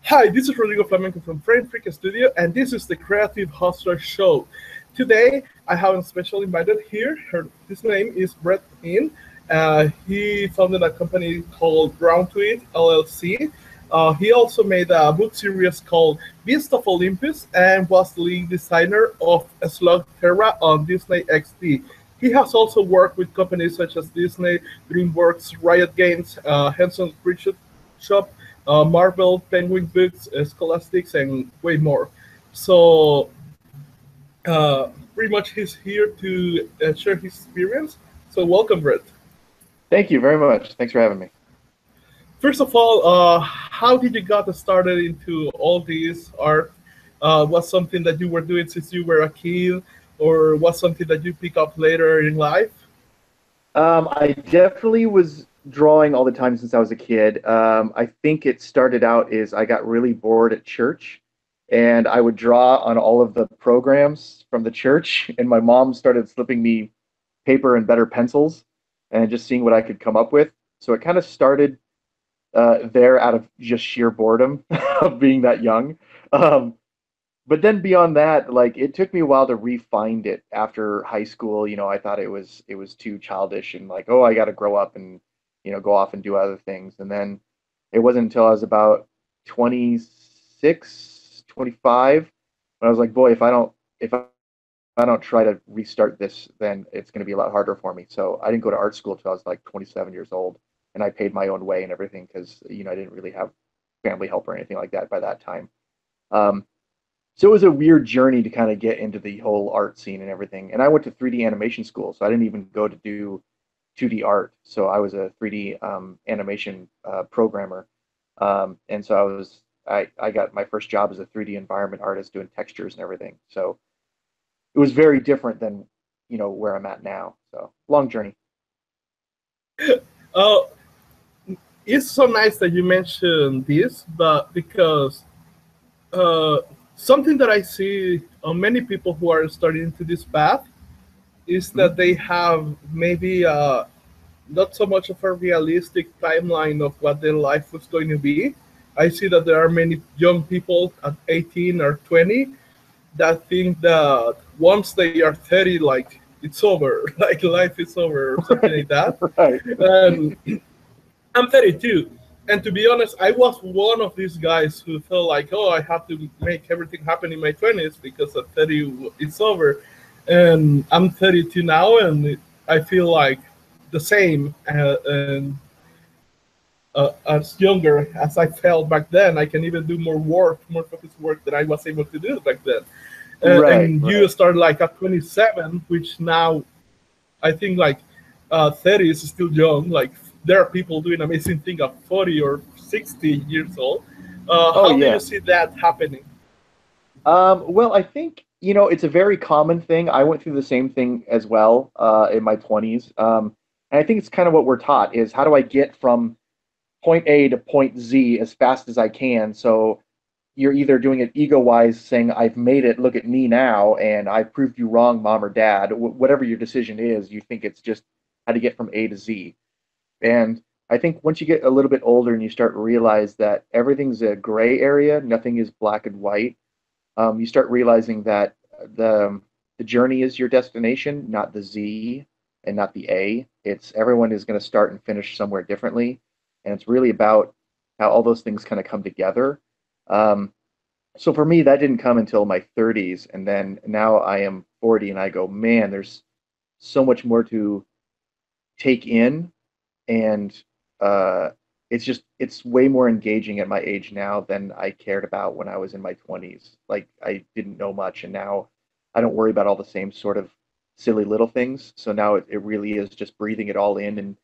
Hi, this is Rodrigo Flamenco from Frame Freak Studio, and this is the Creative Hustler Show. Today, I have a special invited here. His name is Brett In. He founded a company called Ground to It LLC. He also made a book series called Beasts of Olympus and was the lead designer of Slugterra on Disney XD. He has also worked with companies such as Disney, Dreamworks, Riot Games, Henson Shop, Marvel, Penguin Books, Scholastics, and way more. So pretty much he's here to share his experience. So welcome, Brett. Thank you very much. Thanks for having me. First of all, how did you get started into all this art? Was something that you were doing since you were a kid, or was something that you pick up later in life? I definitely was drawing all the time since I was a kid. I think it started out is I got really bored at church, and I would draw on all of the programs from the church, and my mom started slipping me paper and better pencils, and just seeing what I could come up with. So it kind of started there out of just sheer boredom of being that young. Um, but then beyond that, like it took me a while to re-find it after high school. I thought it was too childish and like, oh, I got to grow up and go off and do other things. And then it wasn't until I was about 26, 25 when I was like, boy, if I don't try to restart this, then it's going to be a lot harder for me. So I didn't go to art school until I was like 27 years old, and I paid my own way and everything because I didn't really have family help or anything like that by that time. Um, so it was a weird journey to kind of get into the whole art scene and everything. And I went to 3D animation school, so I didn't even go to do 2D art. So I was a 3D animation programmer, and so I got my first job as a 3D environment artist doing textures and everything. So it was very different than where I'm at now. So long journey. Uh, it's so nice that you mentioned this, but because uh, something that I see on many people who are starting into this path is Mhm. that they have maybe not so much of a realistic timeline of what their life was going to be. I see that there are many young people at 18 or 20 that think that once they are 30, like it's over, like life is over or something like that. Right. And I'm 32. And to be honest, I was one of these guys who felt like, oh, I have to make everything happen in my 20s because at 30 it's over. And I'm 32 now, and I feel like the same. And as younger as I felt back then, I can even do more work, more focused work than I was able to do back then. Right, And you right. start like at 27, which now I think like 30 is still young. Like there are people doing amazing things at 40 or 60 years old. Oh How do you yeah. see that happening? Well, I think it's a very common thing. I went through the same thing as well in my 20s. And I think it's kind of what we're taught is how do I get from point A to point Z as fast as I can. So you're either doing it ego wise, saying, I've made it, look at me now, and I proved you wrong, mom or dad. Whatever your decision is, you think it's just how to get from A to Z. And I think once you get a little bit older and you start to realize that everything's a gray area, nothing is black and white, you start realizing that the the journey is your destination, not the Z and not the A. It's everyone is going to start and finish somewhere differently, and it's really about how all those things kind of come together. Um, so for me, that didn't come until my 30s, and then now I am 40, and I go, man, there's so much more to take in, and uh, it's way more engaging at my age now than I cared about when I was in my 20s. Like I didn't know much, and now I don't worry about all the same sort of silly little things. So now it really is just breathing it all in, and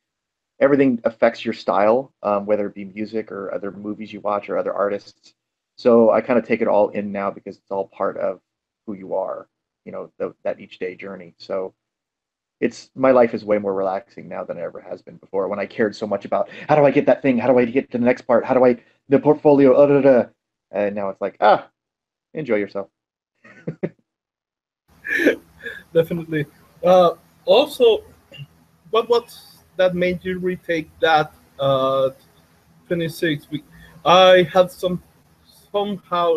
everything affects your style, whether it be music or other movies you watch or other artists. So I kind of take it all in now because it's all part of who you are, that each day journey. So it's my life is way more relaxing now than it ever has been before. When I cared so much about how do I get that thing, how do I get to the next part, how do I the portfolio, and now it's like enjoy yourself. Definitely. Also, what's that made you retake that 26? I had somehow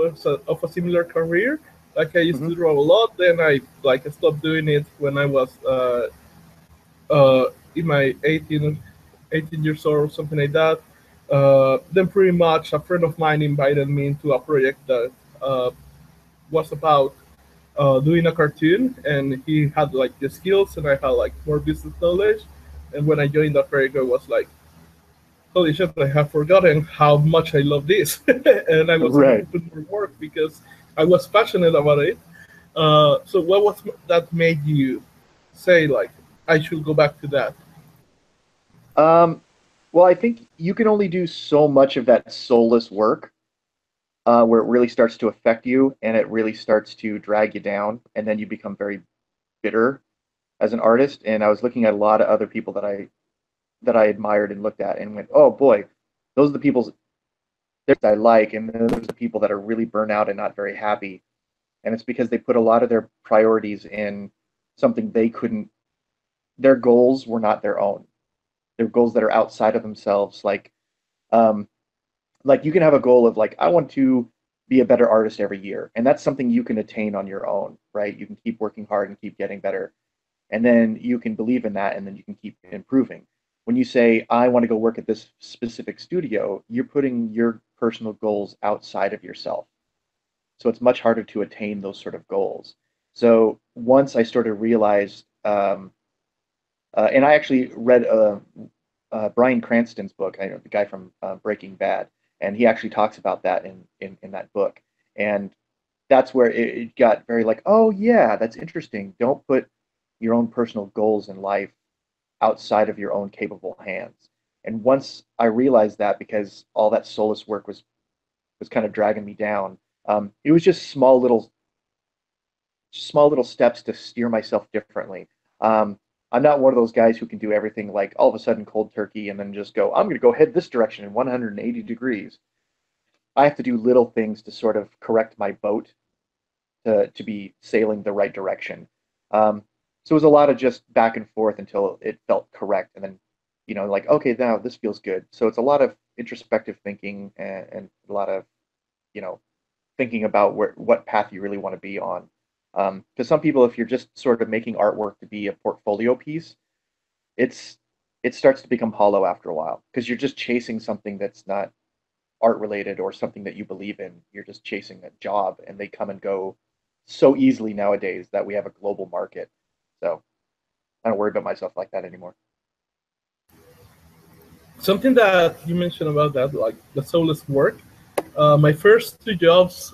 of a similar career. Like I used Hmm. to draw a lot, then I like stopped doing it when I was in my 18 years old or something like that. Then pretty much a friend of mine invited me into a project that was about doing a cartoon, and he had like the skills, and I had like more business knowledge. And when I joined that project, I was like, "Holy shit! I have forgotten how much I love this," and I was able to Right. put more work because I was passionate about it. So, what was that made you say like I should go back to that? Um, well, I think you can only do so much of that soulless work where it really starts to affect you and it really starts to drag you down, and then you become very bitter as an artist. And I was looking at a lot of other people that I admired and looked at and went, oh boy, those are the people that I like, and then there's the people that are really burnt out and not very happy. And it's because they put a lot of their priorities in something they couldn't. Their goals were not their own. They're goals that are outside of themselves. Um, like you can have a goal of like I want to be a better artist every year, and that's something you can attain on your own, right? You can keep working hard and keep getting better, and then you can believe in that, and then you can keep improving. When you say I want to go work at this specific studio, you're putting your personal goals outside of yourself, so it's much harder to attain those sort of goals. So once I sort of realized and I actually read Bryan Cranston's book, I know the guy from Breaking Bad, and he actually talks about that in that book. And that's where it got very like, oh yeah, that's interesting. Don't put your own personal goals in life outside of your own capable hands. And once I realized that, because all that soulless work was kind of dragging me down, it was just small little steps to steer myself differently. I'm not one of those guys who can do everything like all of a sudden cold turkey and then just go, I'm going to go head this direction in 180 degrees. I have to do little things to sort of correct my boat to be sailing the right direction. So it was a lot of just back and forth until it felt correct. And then, like, okay, now this feels good. So it's a lot of introspective thinking and a lot of, you know, thinking about what path you really want to be on. Because some people, if you're just sort of making artwork to be a portfolio piece, it's it starts to become hollow after a while because you're just chasing something that's not art related or something that you believe in. You're just chasing a job, and they come and go so easily nowadays that we have a global market. So I don't worry about myself like that anymore. Something that you mentioned about that, like the soulless work. My first two jobs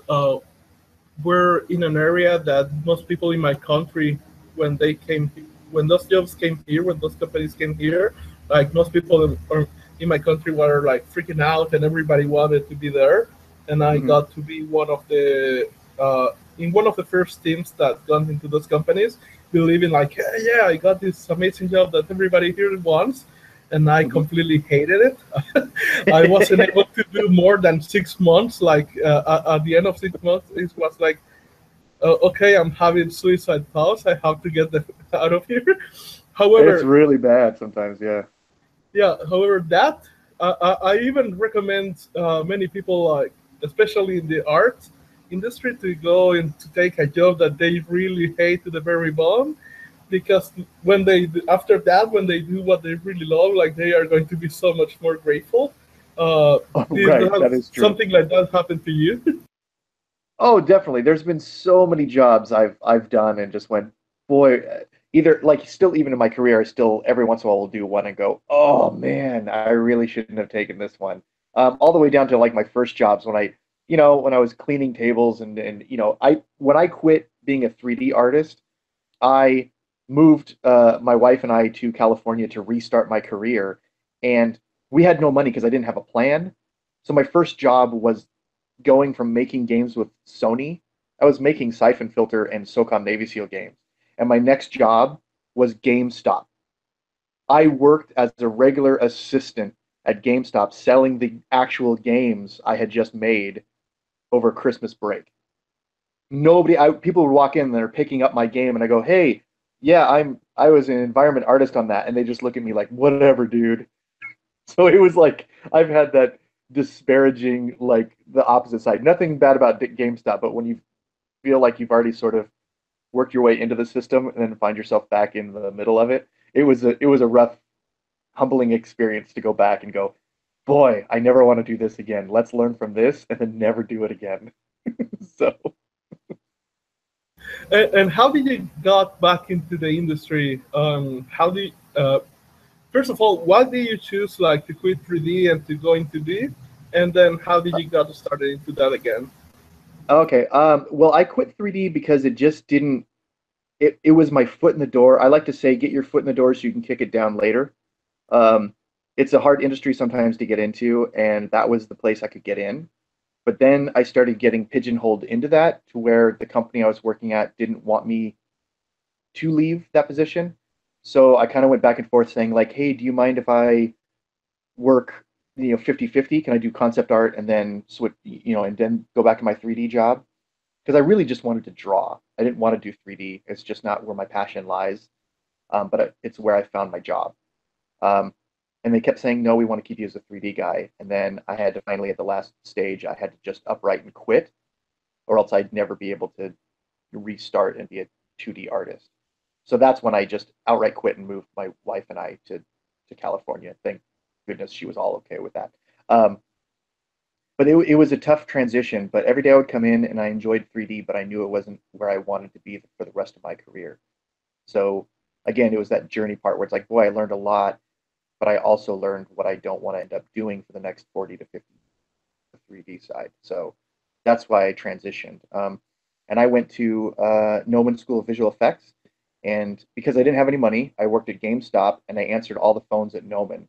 were in an area that most people in my country, when they came, when those jobs came here, when those companies came here, like most people in my country were like freaking out, and everybody wanted to be there. And I Hmm. got to be one of the in one of the first teams that got into those companies, believing like, hey, yeah, I got this amazing job that everybody here wants, and I Hmm. completely hated it. I wasn't able to do more than 6 months. Like at the end of 6 months, it was like, okay, I'm having suicide thoughts. I have to get the out of here. It's However, really bad sometimes, yeah. yeah. However, that I even recommend many people, like especially in the art industry, to go and to take a job that they really hate to the very bone, because when after that, when they do what they really love, like they are going to be so much more grateful. Oh, Did right, that is true. something like that happen to you? Oh, definitely. There's been so many jobs I've done and just went, boy, either like still even in my career, I still every once in a while will do one and go, oh man, I really shouldn't have taken this one. All the way down to like my first jobs when when I was cleaning tables and I when I quit being a 3D artist, I moved my wife and I to California to restart my career, and we had no money because I didn't have a plan. So my first job was going from making games with Sony. I was making Siphon Filter and SOCOM Navy SEAL games. And my next job was GameStop. I worked as a regular assistant at GameStop selling the actual games I had just made over Christmas break. People would walk in and they're picking up my game and I go, "Hey, yeah, I was an environment artist on that." And they just look at me like, "Whatever, dude." So it was like I've had that disparaging like the opposite side. Nothing bad about GameStop, but when you feel like you've already sort of worked your way into the system and then find yourself back in the middle of it, it was a rough, humbling experience to go back and go, boy, I never want to do this again. Let's learn from this and then never do it again. So, And how did you got back into the industry? How do you, first of all, why did you choose like to quit 3D and to go into D? And then how did you got started into that again? okay. Well, I quit 3D because it just didn't. It was my foot in the door. I like to say, get your foot in the door so you can kick it down later. Um, it's a hard industry sometimes to get into, and that was the place I could get in. But then I started getting pigeonholed into that to where the company I was working at didn't want me to leave that position. So I kind of went back and forth saying like, hey, do you mind if I work, 50-50? Can I do concept art and then switch, and then go back to my 3D job? Because I really just wanted to draw. I didn't want to do 3D. It's just not where my passion lies. But it's where I found my job. Um, and they kept saying, no, we want to keep you as a 3D guy. And then I had to finally, at the last stage, I had to just upright and quit, or else I'd never be able to restart and be a 2D artist. So that's when I just outright quit and moved my wife and I to California. Thank goodness she was all okay with that. Um, but it was a tough transition. But every day I would come in and I enjoyed 3D, but I knew it wasn't where I wanted to be for the rest of my career. So again, it was that journey part where it's like, boy, I learned a lot, but I also learned what I don't want to end up doing for the next 40 to 50, the 3D side. So that's why I transitioned. And I went to Noman School of Visual Effects. And because I didn't have any money, I worked at GameStop and I answered all the phones at Noman.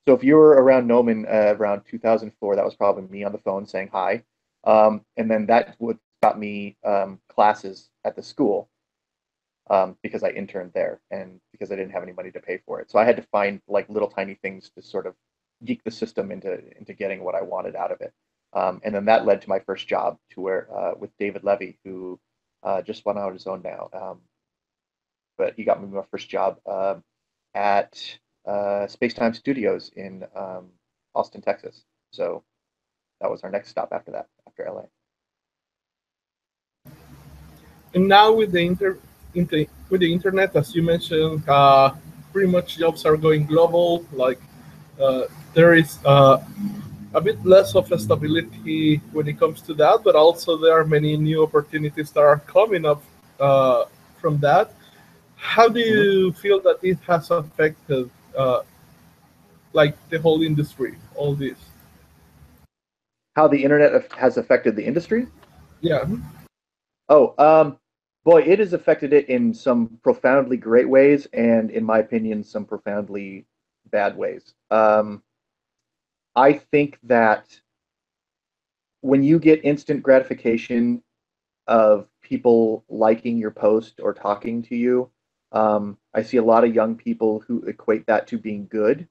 So if you were around Noman around 2004, that was probably me on the phone saying hi. And then that would got me classes at the school because I interned there and because I didn't have any money to pay for it. So I had to find like little tiny things to sort of geek the system into getting what I wanted out of it. And then that led to my first job to where with David Levy, who just went on his own now. But he got me my first job at Spacetime Studios in Austin, Texas. So that was our next stop after that, after LA. And now with with the internet, as you mentioned, pretty much jobs are going global. Like there is a bit less of a stability when it comes to that, but also there are many new opportunities that are coming up from that. How do Mhm. you feel that it has affected like the whole industry, all this? How the internet has affected the industry? Yeah. Oh, boy, it has affected it in some profoundly great ways, and in my opinion, some profoundly bad ways. I think that when you get instant gratification of people liking your post or talking to you, I see a lot of young people who equate that to being good,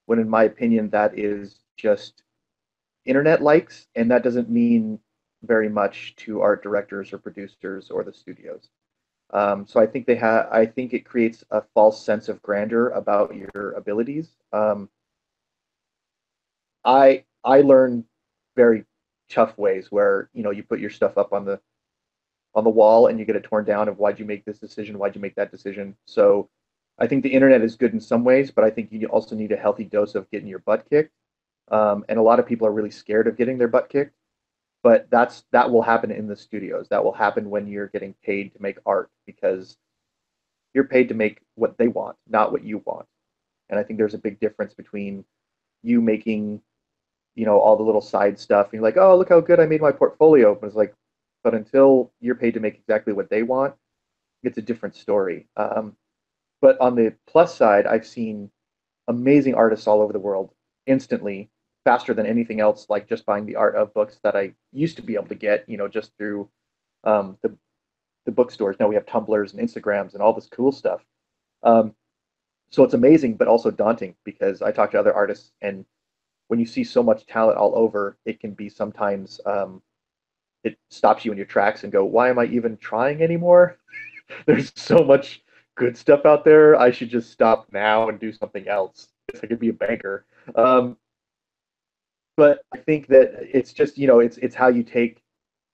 when in my opinion, that is just internet likes, and that doesn't mean very much to art directors or producers or the studios. So I think I think it creates a false sense of grandeur about your abilities. I learn very tough ways where you put your stuff up on the wall and you get it torn down of why'd you make this decision, why'd you make that decision. So I think the internet is good in some ways, but I think you also need a healthy dose of getting your butt kicked. And a lot of people are really scared of getting their butt kicked, but that will happen in the studios. That will happen when you're getting paid to make art because you're paid to make what they want, not what you want. And I think there's a big difference between you making, all the little side stuff and you're like, oh, look how good I made my portfolio. But it's like, but until you're paid to make exactly what they want, it's a different story. But on the plus side, I've seen amazing artists all over the world instantly, faster than anything else, like just buying the art of books that I used to be able to get, just through the bookstores. Now we have Tumblrs and Instagrams and all this cool stuff. Um, so it's amazing, but also daunting because I talk to other artists, and when you see so much talent all over, it can be sometimes it stops you in your tracks and go, why am I even trying anymore? There's so much good stuff out there. I should just stop now and do something else. I could be a banker. Um, but I think that it's just, it's how you take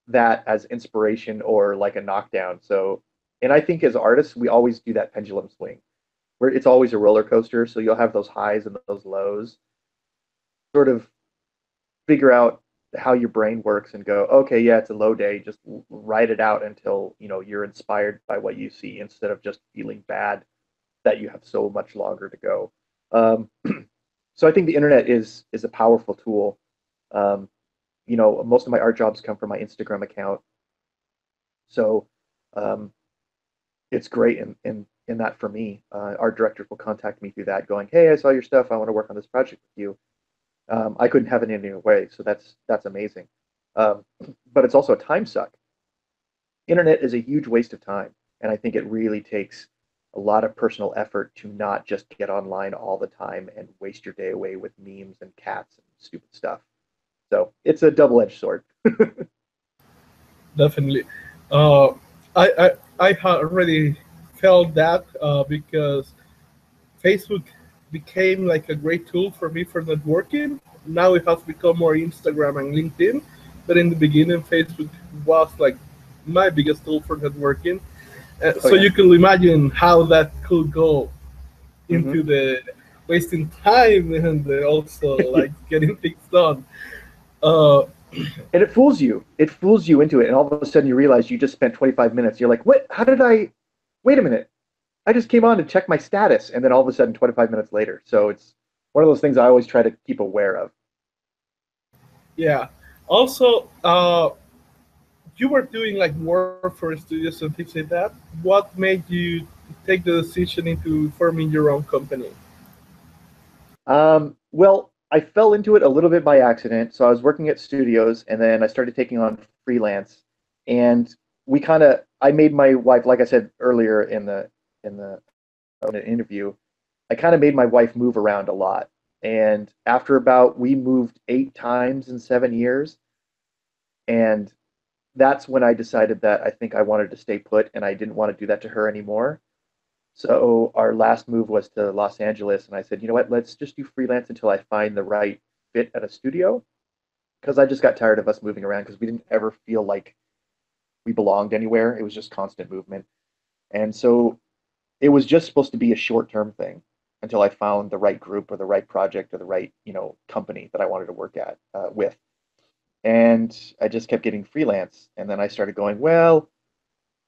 that as inspiration or like a knockdown. So, and I think as artists, we always do that pendulum swing where it's always a roller coaster. So you'll have those highs and those lows, sort of figure out how your brain works and go, okay, yeah, it's a low day. Just write it out until, you're inspired by what you see instead of just feeling bad that you have so much longer to go. Um, so I think the internet is a powerful tool. Um, most of my art jobs come from my Instagram account. So um, it's great in that for me. Art directors will contact me through that going, hey, I saw your stuff. I want to work on this project with you. I couldn't have it any other way. So that's amazing. But it's also a time suck. Internet is a huge waste of time. And I think it really takes a lot of personal effort to not just get online all the time and waste your day away with memes and cats and stupid stuff. So it's a double-edged sword. Definitely. Uh, I had already felt that because Facebook became like a great tool for me for networking. Now it has become more Instagram and LinkedIn, but in the beginning, Facebook was like my biggest tool for networking. So yeah. you can imagine how that could go into Mm-hmm. the wasting time and also like getting things done. Uh, And it fools you. It fools you into it. And all of a sudden you realize you just spent 25 minutes. You're like, what? How did wait a minute. I just came on to check my status. And then all of a sudden 25 minutes later. So it's one of those things I always try to keep aware of. yeah. Also, you were doing like work for studios and things like that. What made you take the decision into forming your own company? Well, I fell into it a little bit by accident. So I was working at studios and then I started taking on freelance. And I made my wife, like I said earlier in the in an interview, I kind of made my wife move around a lot. And after we moved 8 times in 7 years. And that's when I decided that I think I wanted to stay put and I didn't want to do that to her anymore. So our last move was to Los Angeles. And I said, you know what, let's just do freelance until I find the right fit at a studio. Because I just got tired of us moving around because we didn't ever feel like we belonged anywhere. It was just constant movement. And so it was just supposed to be a short-term thing until I found the right group or the right project or the right, company that I wanted to work at with. And I just kept getting freelance. And then I started going, well,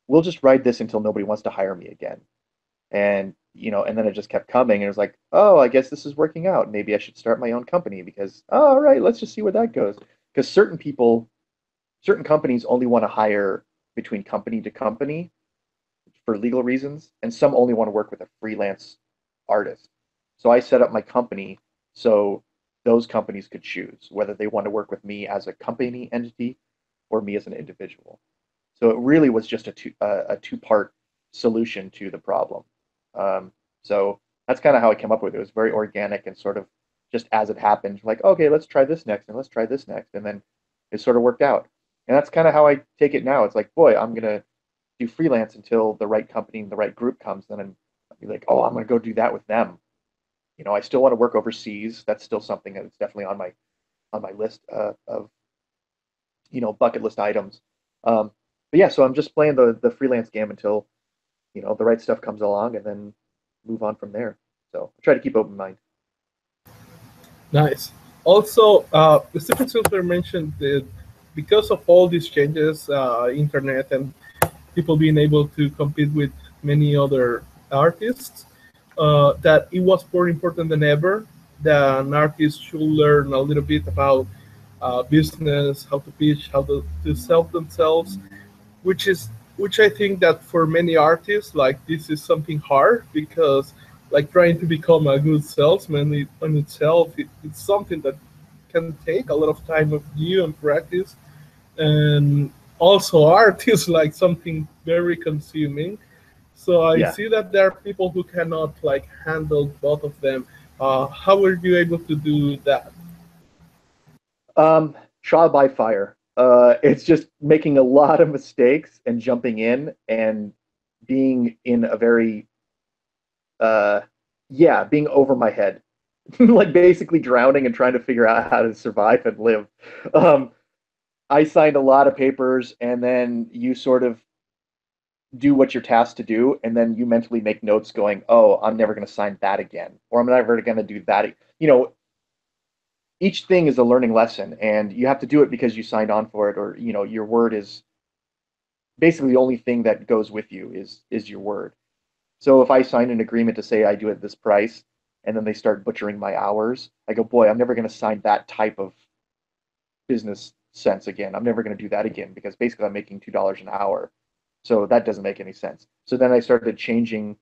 we'll just ride this until nobody wants to hire me again. And, and then it just kept coming. And it was like, oh, I guess this is working out. Maybe I should start my own company because, oh, all right, let's just see where that goes. Because certain companies only want to hire between company to company for legal reasons, and some only want to work with a freelance artist. So I set up my company so those companies could choose whether they want to work with me as a company entity or me as an individual. So it really was just a two-part solution to the problem. So that's kind of how I came up with it. It was very organic and sort of just as it happened, like, okay, let's try this next and let's try this next. And then it sort of worked out. And that's kind of how I take it now. It's like, boy, I'm going to do freelance until the right company and the right group comes. Then I'll be like, oh, I'm going to go do that with them. I still want to work overseas. That's still something that's definitely on my list of bucket list items. But yeah, so I'm just playing the freelance game until the right stuff comes along, and then move on from there. So I try to keep open mind. Nice. Also, Stephen Silver mentioned that because of all these changes, internet and people being able to compete with many other artists, that it was more important than ever that an artist should learn a little bit about business, how to pitch, how to sell themselves, which I think that for many artists, like this is something hard because like trying to become a good salesman on itself, it's something that can take a lot of time of you and practice, and also art is like something very consuming. So I Yeah. see that there are people who cannot like handle both of them. How were you able to do that? Trial by fire. It's just making a lot of mistakes and jumping in and being in a very, yeah, being over my head. like basically drowning and trying to figure out how to survive and live. Um, I signed a lot of papers, and then you sort of do what you're tasked to do, and then you mentally make notes going, "Oh, I'm never going to sign that again," or "I'm never going to do that." You know, each thing is a learning lesson, and you have to do it because you signed on for it, or your word is basically the only thing that goes with you is your word. So if I sign an agreement to say I do it at this price, and then they start butchering my hours, I go, boy, I'm never going to sign that type of business sense again. I'm never going to do that again because basically I'm making $2 an hour. So that doesn't make any sense. So then I started changing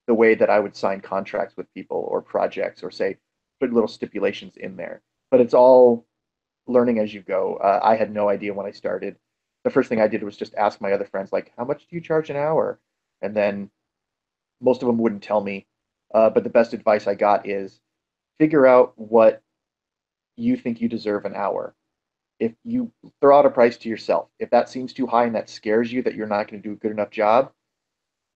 the way that I would sign contracts with people or projects or say put little stipulations in there. But it's all learning as you go. I had no idea when I started. The first thing I did was just ask my other friends, like, how much do you charge an hour? And then most of them wouldn't tell me. But the best advice I got is figure out what you think you deserve an hour. If you throw out a price to yourself, if that seems too high and that scares you that you're not going to do a good enough job,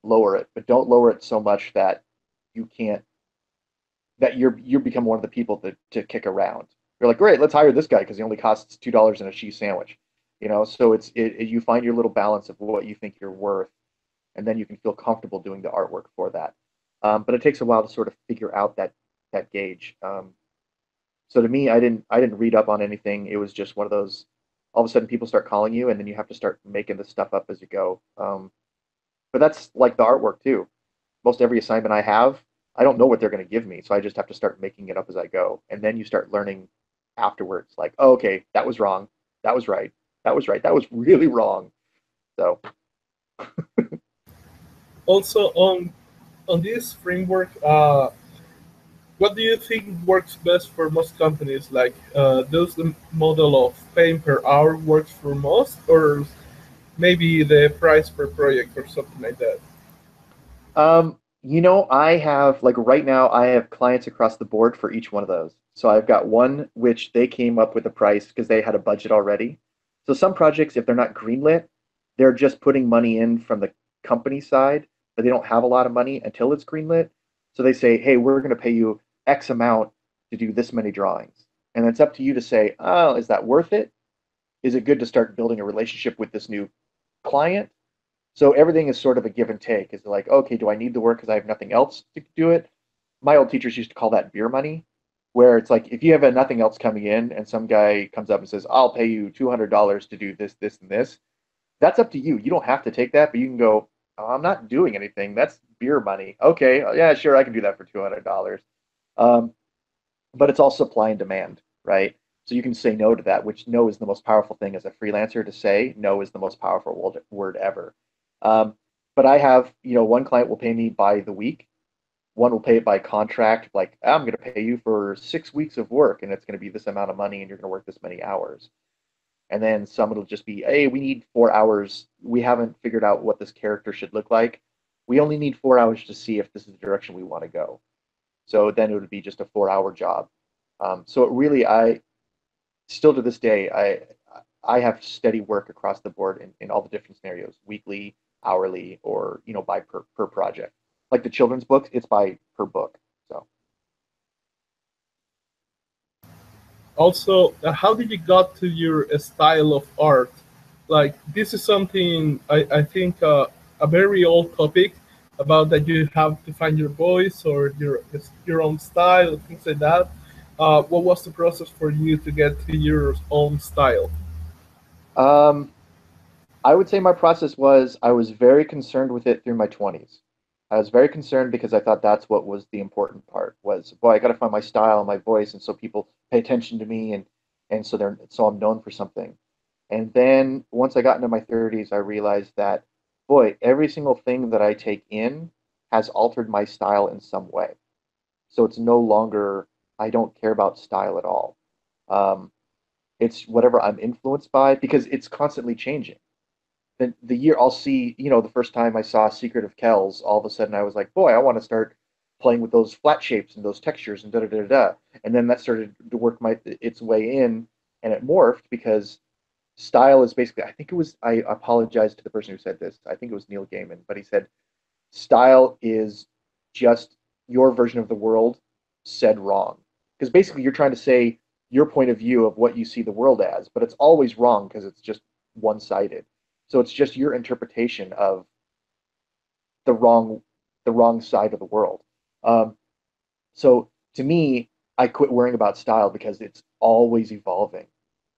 lower it. But don't lower it so much that you can't, that you become one of the people to kick around. You're like, great, let's hire this guy because he only costs $2 in a cheese sandwich. So you find your little balance of what you think you're worth, and then you can feel comfortable doing the artwork for that. But it takes a while to sort of figure out that gauge. So to me, I didn't read up on anything. It was just one of those. All of a sudden, people start calling you, and then you have to start making the stuff up as you go. But that's like the artwork too. Most every assignment I have, I don't know what they're going to give me, so I just have to start making it up as I go, and then you start learning afterwards. Like, oh, okay, that was wrong. That was right. That was right. That was really wrong. So Also, on this framework, what do you think works best for most companies? Like, does the model of paying per hour works for most, or maybe the price per project or something like that? I have like right now I have clients across the board for each one of those. So I've got one which they came up with a price because they had a budget already. So some projects, if they're not greenlit, they're just putting money in from the company side, but they don't have a lot of money until it's greenlit. So they say, hey, we're going to pay you X amount to do this many drawings. And it's up to you to say, oh, is that worth it? Is it good to start building a relationship with this new client? So everything is sort of a give and take. Is like, okay, do I need the work because I have nothing else to do it? My old teachers used to call that beer money, where it's like if you have nothing else coming in and some guy comes up and says, I'll pay you $200 to do this, this, and this, that's up to you. You don't have to take that, but you can go, oh, I'm not doing anything. That's beer money. Okay, yeah, sure, I can do that for $200. Um, but it's all supply and demand, right? So you can say no to that, which no is the most powerful thing as a freelancer to say. No is the most powerful word ever. Um, but I have, one client will pay me by the week. One will pay it by contract, like I'm going to pay you for 6 weeks of work, and it's going to be this amount of money, and you're going to work this many hours. And then some it'll just be, hey, we need 4 hours. We haven't figured out what this character should look like. We only need 4 hours to see if this is the direction we want to go. So then it would be just a 4 hour job. So it really, I still to this day, I have steady work across the board in all the different scenarios, weekly, hourly, or by per project. Like the children's books, it's by per book. So Also, how did you got to your style of art? Like, this is something I think a very old topic about that you have to find your voice or your own style, things like that. What was the process for you to get to your own style? um, I would say my process was I was very concerned with it through my 20s. I was very concerned because I thought that's what was the important part was, boy, I got to find my style and my voice, and so people pay attention to me, and so I'm known for something. And then once I got into my 30s, I realized that, boy, every single thing that I take in has altered my style in some way. So it's no longer, I don't care about style at all. Um, it's whatever I'm influenced by because it's constantly changing. The year I'll see, the first time I saw Secret of Kells, all of a sudden I was like, boy, I want to start playing with those flat shapes and those textures and da da da da. And then that started to work its way in, and it morphed because style is basically, I think it was, I apologize to the person who said this. I think it was Neil Gaiman, but he said style is just your version of the world said wrong. because basically you're trying to say your point of view of what you see the world as, but it's always wrong because it's just one-sided. So it's just your interpretation of the wrong side of the world. Um, so to me, I quit worrying about style because it's always evolving.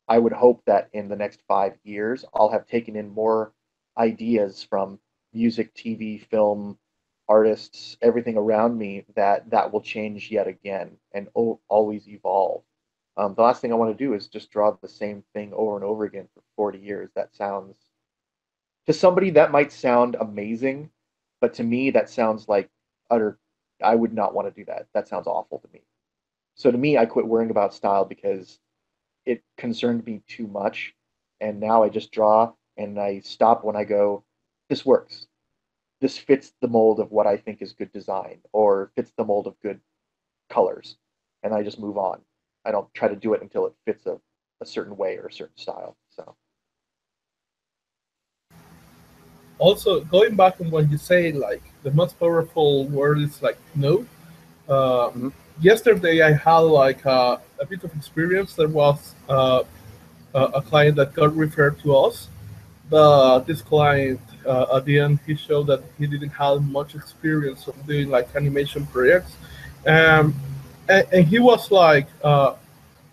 I would hope that in the next 5 years, I'll have taken in more ideas from music, TV, film, artists, everything around me that will change yet again and always evolve. The last thing I want to do is just draw the same thing over and over again for 40 years. That sounds, to somebody, that might sound amazing, but to me, that sounds like utter, I would not want to do that. That sounds awful to me. So to me, I quit worrying about style because it concerned me too much. And now I just draw and I stop when I go, this works. This fits the mold of what I think is good design or fits the mold of good colors. And I just move on. I don't try to do it until it fits a certain way or a certain style. So Also, going back on what you say, like the most powerful word is like no. Uh, mhm. Yesterday, I had like a bit of experience. There was a client that got referred to us, but this client at the end he showed that he didn't have much experience of doing like animation projects, um, and he was like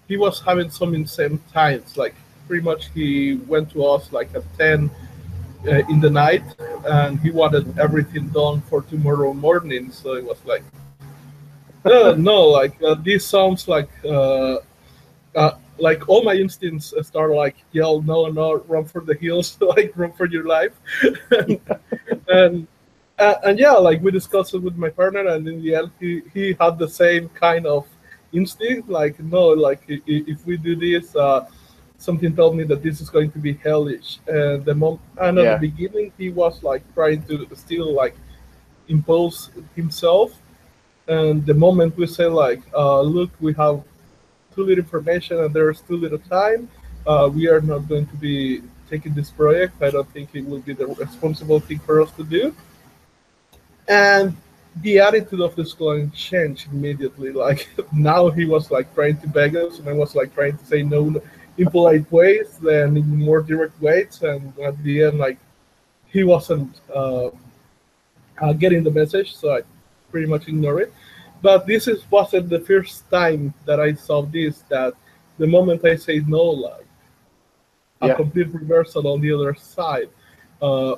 he was having some insane times. Like pretty much, he went to us like at 10 in the night, and he wanted everything done for tomorrow morning. So it was no, like this sounds like all my instincts start like yell no no run for the hills like run for your life and and yeah, like we discussed it with my partner, and in the end he had the same kind of instinct, like no, like if we do this something told me that this is going to be hellish. And at the Yeah, beginning he was like trying to still like impose himself, and the moment we say like look, we have too little information and there's too little time, we are not going to be taking this project. I don't think it will be the responsible thing for us to do. And the attitude of the client changed immediately. Like now he was like trying to beg us, and I was like trying to say no in polite ways, then in more direct ways, and at the end, like he wasn't getting the message, so I pretty much ignored it. But wasn't the first time that I saw this. That the moment I say no, like a yeah. complete reversal on the other side. Uh,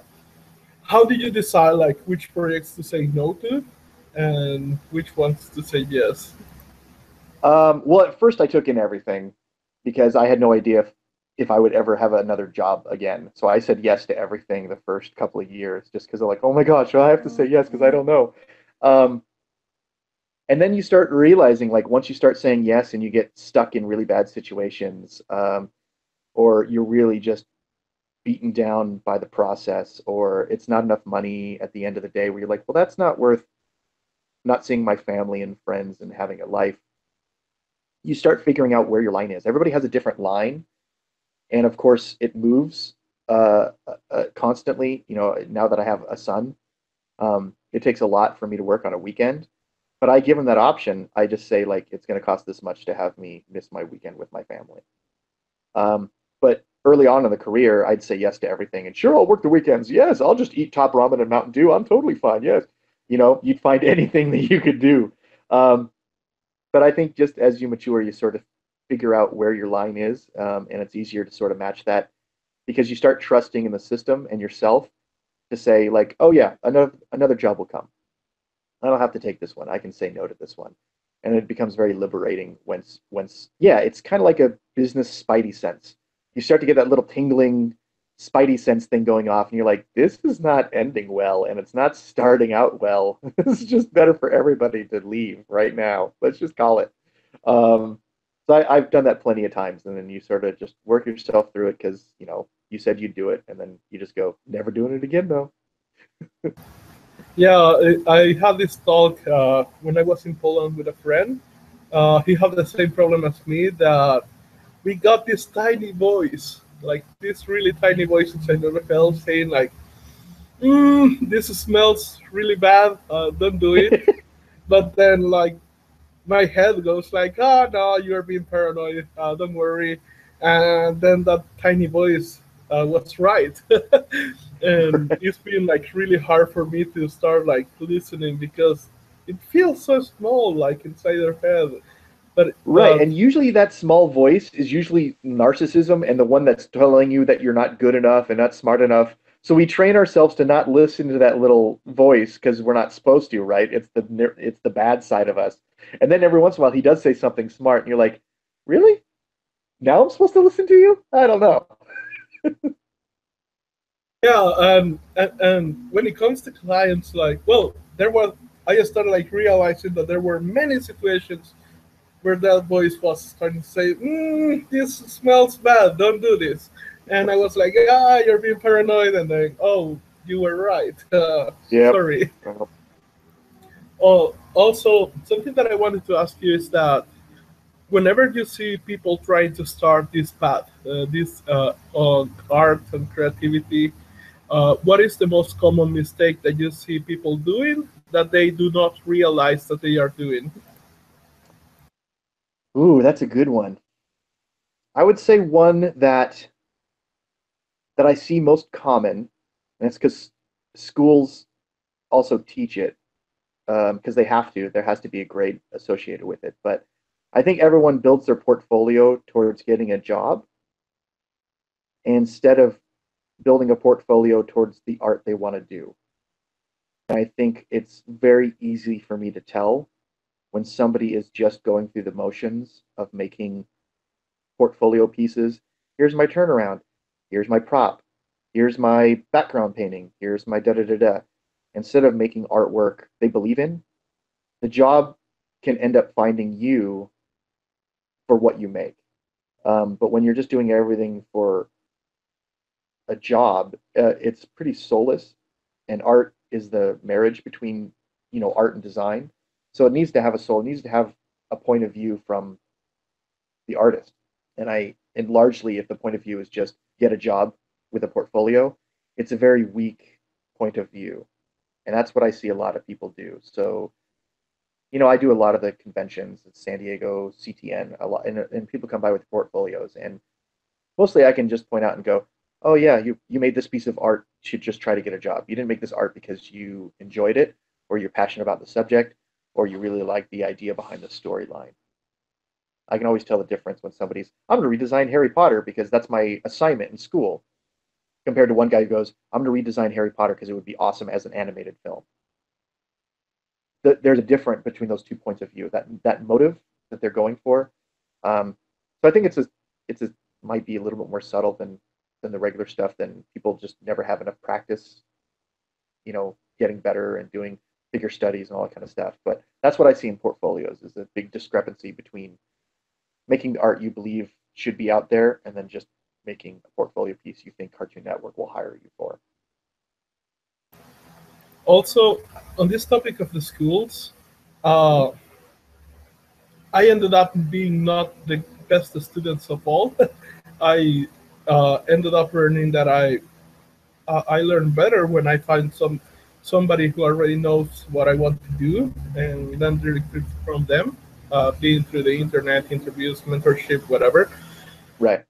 how did you decide like which projects to say no to, and which ones to say yes? Well, at first I took in everything because I had no idea if I would ever have another job again. So I said yes to everything the first couple of years just because I'm like, oh my gosh, I have to say yes because I don't know. Um, and then you start realizing, like, once you start saying yes and you get stuck in really bad situations, or you're really just beaten down by the process, or it's not enough money at the end of the day, where you're like, well, that's not worth not seeing my family and friends and having a life. You start figuring out where your line is. Everybody has a different line, and of course, it moves constantly. You know, now that I have a son, it takes a lot for me to work on a weekend. But I give him that option. I just say like it's going to cost this much to have me miss my weekend with my family. But early on in the career, I'd say yes to everything. And sure, I'll work the weekends. Yes, I'll just eat top ramen and Mountain Dew. I'm totally fine. Yes, you know, you'd find anything that you could do. Um, but I think just as you mature, you sort of figure out where your line is, and it's easier to sort of match that because you start trusting in the system and yourself to say like, oh yeah, another job will come. I don't have to take this one. I can say no to this one. And it becomes very liberating once yeah, it's kind of like a business spidey sense. You start to get that little tingling spidey sense thing going off, and you're like, this is not ending well, and it's not starting out well. This is just better for everybody to leave right now. Let's just call it. So I've done that plenty of times, and then you sort of just work yourself through it because you know you said you'd do it, and then you just go, never doing it again though. Yeah, I had this talk when I was in Poland with a friend. He had the same problem as me, that we got this tiny voice, like this really tiny voice which I never felt, saying like, this smells really bad, don't do it. But then like my head goes like, "Oh no, you're being paranoid. Don't worry." And then that tiny voice was right, and it's been like really hard for me to start like listening because it feels so small, like inside your head. But Right, and usually that small voice is usually narcissism and the one that's telling you that you're not good enough and not smart enough. So we train ourselves to not listen to that little voice because we're not supposed to, right? It's the bad side of us. And then every once in a while he does say something smart and you're like, "Really? Now I'm supposed to listen to you? I don't know." yeah, and when it comes to clients, like, well, there was I just started like realizing that there were many situations where that voice was starting to say, "This smells bad. Don't do this." And I was like, "Ah, you're being paranoid." And then, "Oh, you were right. Yep. Sorry." Oh, also, something that I wanted to ask you is that whenever you see people trying to start this path, this on art and creativity, what is the most common mistake that you see people doing that they do not realize that they are doing? Ooh, that's a good one. I would say one that I see most common, and it's because schools also teach it because they have to. There has to be a grade associated with it. But I think everyone builds their portfolio towards getting a job instead of building a portfolio towards the art they want to do. And I think it's very easy for me to tell when somebody is just going through the motions of making portfolio pieces. Here's my turnaround. Here's my prop. Here's my background painting. Here's my da da da da. Instead of making artwork they believe in, the job can end up finding you for what you make. But when you're just doing everything for a job, it's pretty soulless. And art is the marriage between art and design. So it needs to have a soul. It needs to have a point of view from the artist. And largely, if the point of view is just get a job with a portfolio, it's a very weak point of view. And that's what I see a lot of people do. So I do a lot of the conventions at San Diego, CTN, a lot, and people come by with portfolios, and mostly I can just point out and go, "Oh yeah, you made this piece of art. You should just try to get a job. You didn't make this art because you enjoyed it, or you're passionate about the subject, or you really like the idea behind the storyline." I can always tell the difference when somebody's, "I'm going to redesign Harry Potter because that's my assignment in school," compared to one guy who goes, "I'm going to redesign Harry Potter because it would be awesome as an animated film." There's a difference between those two points of view. That motive that they're going for. So I think it's a might be a little bit more subtle than the regular stuff. Than people just never have enough practice, getting better and doing bigger studies and all that kind of stuff. But that's what I see in portfolios is a big discrepancy between making the art you believe should be out there and then just making a portfolio piece you think Cartoon Network will hire you for. Also, on this topic of the schools, uh, I ended up being not the best students of all. I ended up learning that I learn better when I find somebody who already knows what I want to do, and then recruit from them, being through the internet, interviews, mentorship, whatever. Right.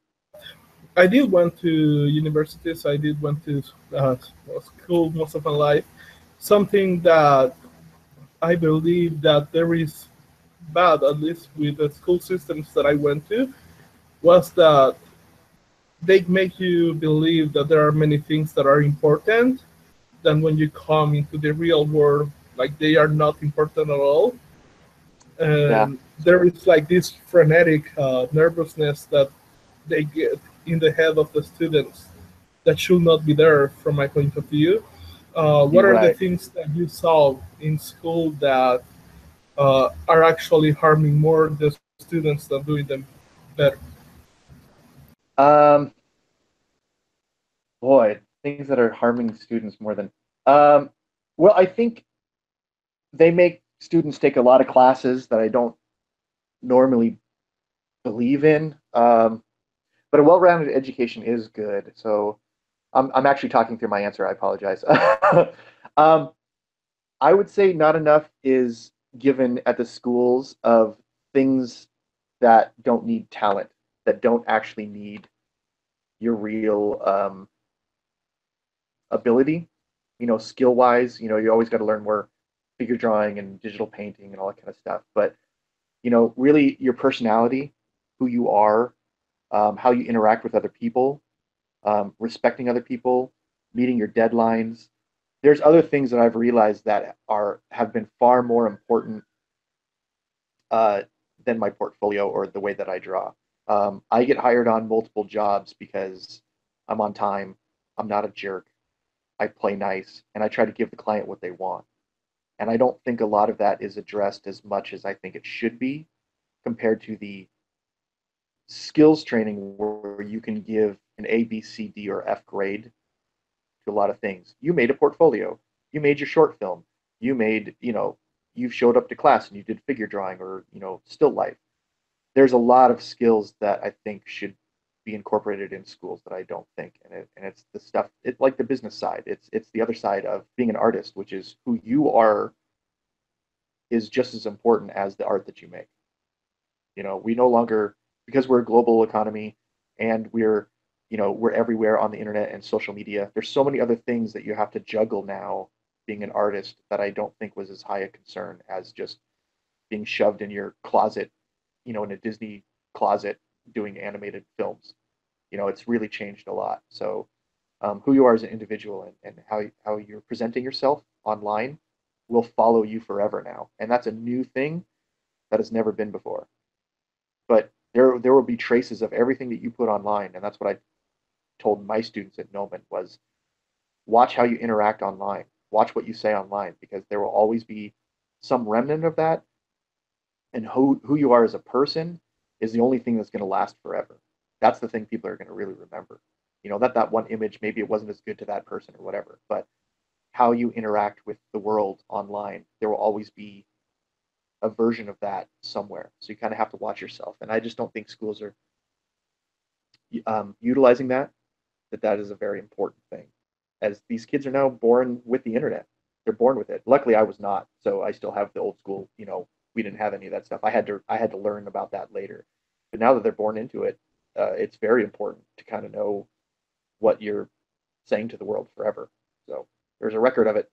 I did went to universities. I did went to school most of my life. Something that I believe that there is bad, at least with the school systems that I went to, was that they make you believe that there are many things that are important. Then when you come into the real world, like they are not important at all. Yeah. And there is like this frenetic nervousness that they get in the head of the students that should not be there from my point of view. What You're are the right. things that you saw in school that are actually harming more the students than doing them better? Um, Boy, things that are harming students more than. Um, well, I think they make students take a lot of classes that I don't normally believe in. But a well-rounded education is good. So I'm actually talking through my answer. I apologize. um, I would say not enough is given at the schools of things that don't need talent, that don't actually need your real ability, skill wise. You always got to learn more figure drawing and digital painting and all that kind of stuff. But, really your personality, who you are, how you interact with other people, respecting other people, meeting your deadlines. There's other things that I've realized that have been far more important uh, than my portfolio or the way that I draw. I get hired on multiple jobs because I'm on time, I'm not a jerk, I play nice, and I try to give the client what they want. And I don't think a lot of that is addressed as much as I think it should be compared to the skills training where you can give an A, B, C, D, or F grade to a lot of things. You made a portfolio. You made your short film. You made, you showed up to class and you did figure drawing or, still life. There's a lot of skills that I think should be incorporated in schools that I don't think. And it's the stuff, it's like the business side. It's the other side of being an artist, which is who you are is just as important as the art that you make. We no longer, because we're a global economy and we're everywhere on the internet and social media. There's so many other things that you have to juggle now being an artist that I don't think was as high a concern as just being shoved in your closet, in a Disney closet doing animated films. It's really changed a lot. So who you are as an individual and how you're presenting yourself online will follow you forever now. And that's a new thing that has never been before. But there will be traces of everything that you put online. And that's what I told my students at Noman was watch how you interact online. Watch what you say online because there will always be some remnant of that. And who you are as a person is the only thing that's going to last forever. That's the thing people are going to really remember. That one image, maybe it wasn't as good to that person or whatever, but how you interact with the world online, there will always be a version of that somewhere. So you kind of have to watch yourself. And I just don't think schools are utilizing that is a very important thing. As these kids are now born with the internet, they're born with it. Luckily, I was not, so I still have the old school. We didn't have any of that stuff. I had to learn about that later. But now that they're born into it, it's very important to kind of know what you're saying to the world forever. So there's a record of it.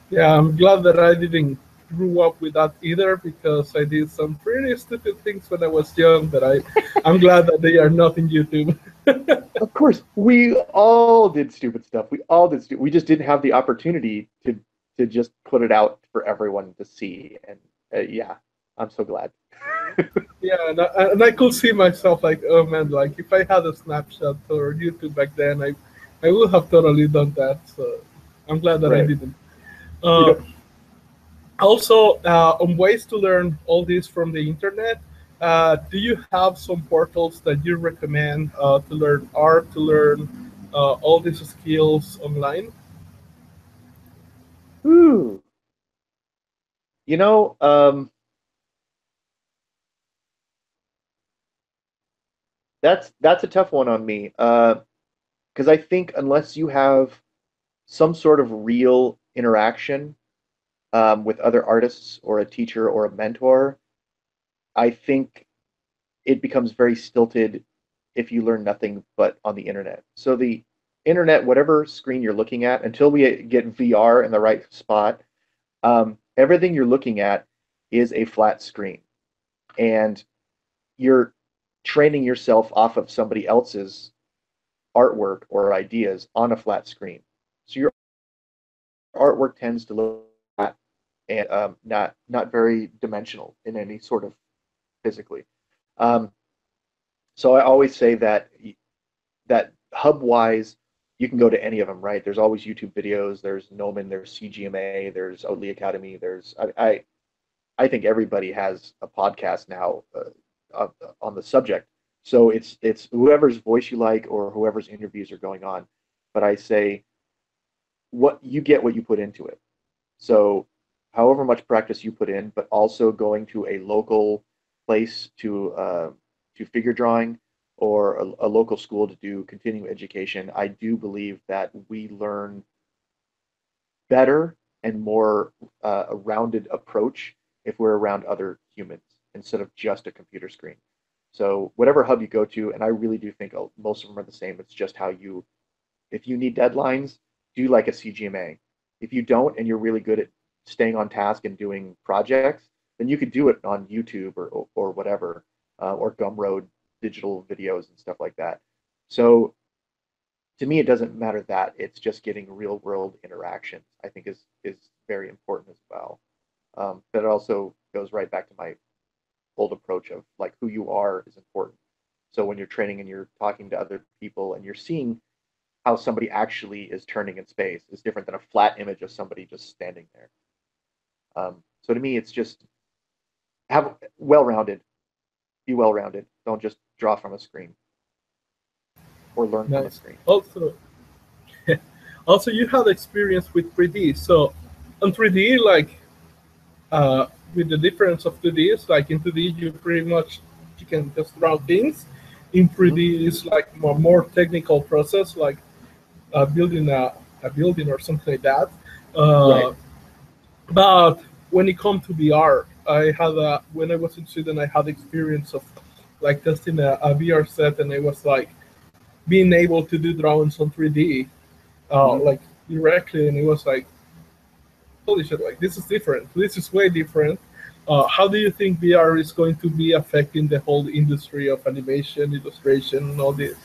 Yeah, I'm glad that I didn't grew up with that either because I did some pretty stupid things when I was young. But I'm glad that they are not in YouTube. Of course, we all did stupid stuff. We all did. We just didn't have the opportunity to just put it out for everyone to see. And yeah, I'm so glad. Yeah, and I could see myself like, oh man, like if I had a Snapchat or YouTube back then, I would have totally done that. So I'm glad that I Right. didn't. Uh, Also, on ways to learn all this from the internet, do you have some portals that you recommend to learn art, to learn all these skills online? Ooh. You know, that's a tough one on me. Because I think unless you have some sort of real interaction with other artists or a teacher or a mentor, I think it becomes very stilted if you learn nothing but on the internet. So the internet, whatever screen you're looking at, until we get VR in the right spot, everything you're looking at is a flat screen, and you're training yourself off of somebody else's artwork or ideas on a flat screen. So your artwork tends to look flat and not very dimensional in any sort of physically. Um, so I always say that hub wise, you can go to any of them, right? There's always YouTube videos. There's Noman. There's CGMA. There's Oatly Academy. I think everybody has a podcast now on the subject. So it's whoever's voice you like or whoever's interviews are going on. But I say what you get what you put into it. So however much practice you put in, but also going to a local place to figure drawing or a local school to do continuing education, I do believe that we learn better and more a rounded approach if we're around other humans instead of just a computer screen. So whatever hub you go to, and I really do think most of them are the same. It's just how you, if you need deadlines, do like a CGMA. If you don't, and you're really good at staying on task and doing projects, then you could do it on YouTube or whatever, or Gumroad digital videos and stuff like that. So to me, it doesn't matter that it's just getting real world interactions. I think is very important as well. But it also goes right back to my old approach of like who you are is important. So when you're training and you're talking to other people and you're seeing how somebody actually is turning in space is different than a flat image of somebody just standing there. So to me, it's just have well-rounded, be well-rounded. Don't just draw from a screen or learn from a Nice. screen. Also, you had experience with 3D. So on 3D, like with the difference of 2Ds, like in 2D, you can just draw things. In 3D, it's like more technical process, like building a building or something like that. Right. But when it comes to VR, when I was in Sweden, I had experience of like testing a VR set, and it was like being able to do drawings on 3D, like directly, and it was like, holy shit, like this is different. This is way different. How do you think VR is going to be affecting the whole industry of animation, illustration, and all this?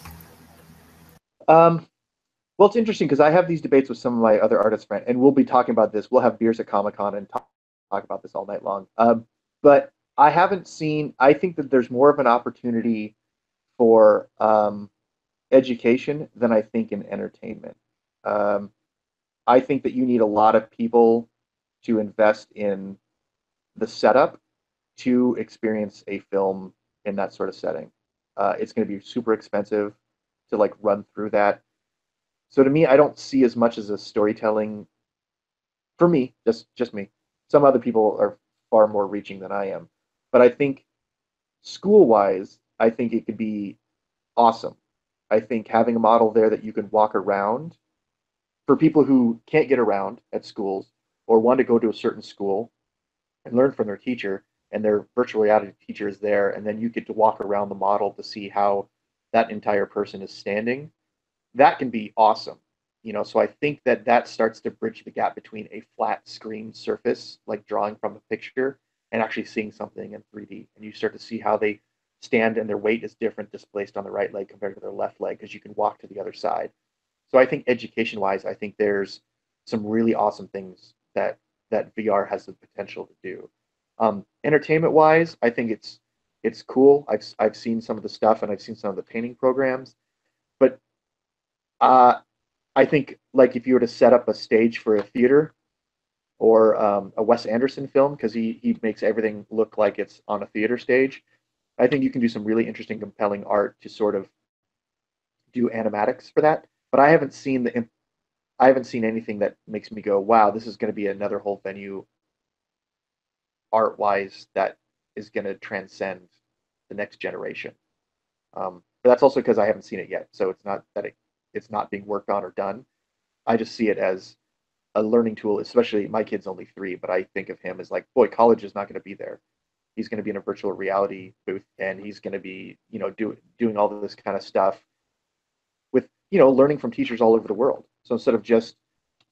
Well, it's interesting because I have these debates with some of my other artist friends, and we'll be talking about this. We'll have beers at Comic-Con and talk about this all night long. But I haven't seen, I think that there's more of an opportunity for education than I think in entertainment. I think that you need a lot of people to invest in the setup to experience a film in that sort of setting. It's going to be super expensive to like run through that. So to me, I don't see as much as a storytelling. For me, just me. Some other people are far more reaching than I am, but I think school-wise, I think it could be awesome. I think having a model there that you can walk around for people who can't get around at schools or want to go to a certain school and learn from their teacher, and their virtual reality teacher is there, and then you get to walk around the model to see how that entire person is standing. That can be awesome. So I think that that starts to bridge the gap between a flat screen surface, like drawing from a picture, and actually seeing something in 3D. And you start to see how they stand and their weight is different displaced on the right leg compared to their left leg because you can walk to the other side. So I think education-wise, I think there's some really awesome things that VR has the potential to do. Entertainment-wise, I think it's cool. I've seen some of the stuff and I've seen some of the painting programs, but I think like if you were to set up a stage for a theater or a Wes Anderson film, because he makes everything look like it's on a theater stage, I think you can do some really interesting, compelling art to sort of do animatics for that. But I haven't seen anything that makes me go, wow, this is going to be another whole venue art-wise that is going to transcend the next generation. But that's also because I haven't seen it yet. So it's not that it's not being worked on or done. I just see it as a learning tool, especially my kid's only 3, but I think of him as like, boy, college is not going to be there. He's going to be in a virtual reality booth and he's going to be, doing all of this kind of stuff with, learning from teachers all over the world. So instead of just,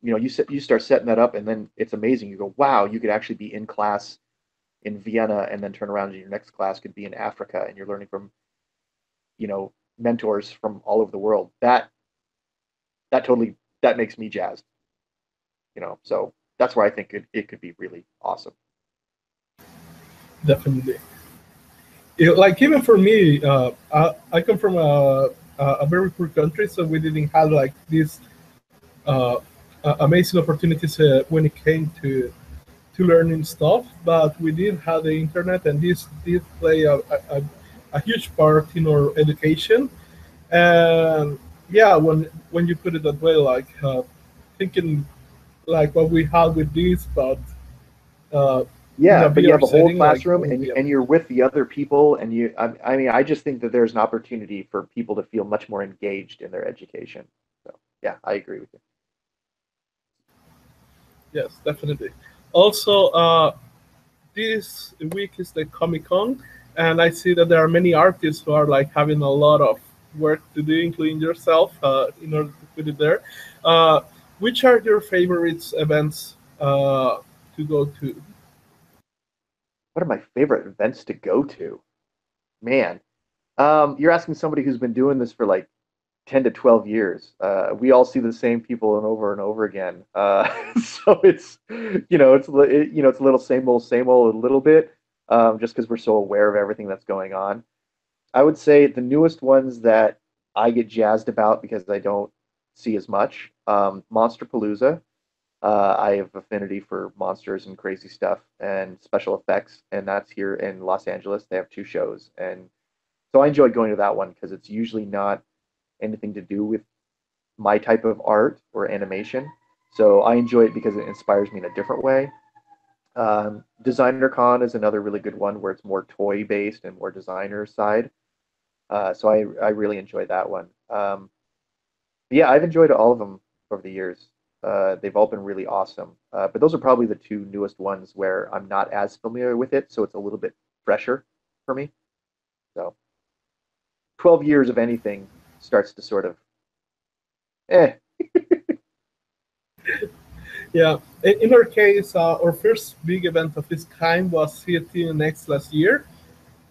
you start setting that up and then it's amazing. You go, wow, you could actually be in class in Vienna and then turn around and your next class could be in Africa and you're learning from, mentors from all over the world. That makes me jazzed. So that's where I think it could be really awesome. Definitely. Like even for me, I come from a very poor country, so we didn't have like these amazing opportunities when it came to learning stuff. But we did have the internet, and this did play a huge part in our education. And yeah, when you put it that way, like thinking like what we had with this, but in Yeah, a but you have VR a whole setting, like classroom would be and you're with the other people and I mean, I just think that there's an opportunity for people to feel much more engaged in their education. So yeah, I agree with you. Yes, definitely. Also, this week is the Comic Con, and I see that there are many artists who are like having a lot of work to do, including yourself, in order to put it there. Uh, which are your favorites events to go to? What are my favorite events to go to? Man, you're asking somebody who's been doing this for like 10 to 12 years. We all see the same people and over again. So it's, it's a little same old a little bit, just because we're so aware of everything that's going on. I would say the newest ones that I get jazzed about because I don't see as much, Monster Palooza. I have affinity for monsters and crazy stuff and special effects, and that's here in Los Angeles. They have two shows, and so I enjoy going to that one because it's usually not anything to do with my type of art or animation. So I enjoy it because it inspires me in a different way. Designer Con is another really good one where it's more toy based and more designer side. So I really enjoy that one. Yeah, I've enjoyed all of them over the years. They've all been really awesome. But those are probably the two newest ones where I'm not as familiar with it, so it's a little bit fresher for me. So 12 years of anything starts to sort of, eh. Yeah, in our case, our first big event of this kind was CATNX last year,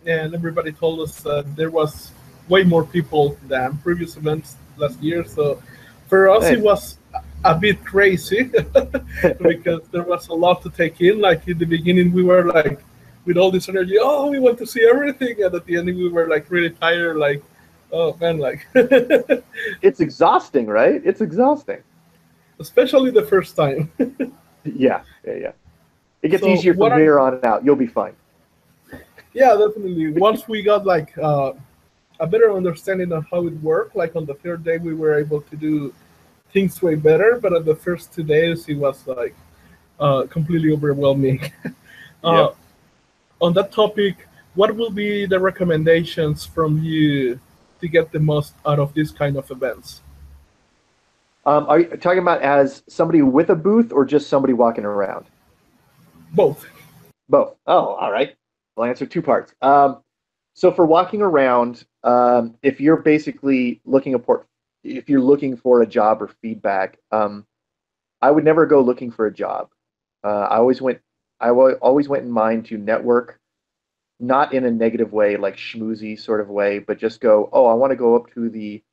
and everybody told us that there was way more people than previous events last year. So for us, it Nice. was a bit crazy because there was a lot to take in. Like in the beginning, we were like with all this energy, oh, we want to see everything, and at the end, we were like really tired, like, oh man, like, It's exhausting, right? It's exhausting. especially the first time. Yeah, yeah, yeah. It gets So easier what from are here on out. You'll be fine. yeah, definitely. Once we got like a better understanding of how it worked, like on the third day, we were able to do things way better. But at the first 2 days, it was like completely overwhelming. uh, Yep. on that topic, what will be the recommendations from you to get the most out of this kind of events? Are you talking about as somebody with a booth or just somebody walking around? Both. Both. Oh, all right. I'll answer two parts. So for walking around, if you're basically if you're looking for a job or feedback, I would never go looking for a job. I always went, always went in mind to network, not in a negative way, like schmoozy sort of way, but just go, oh, I want to go up to the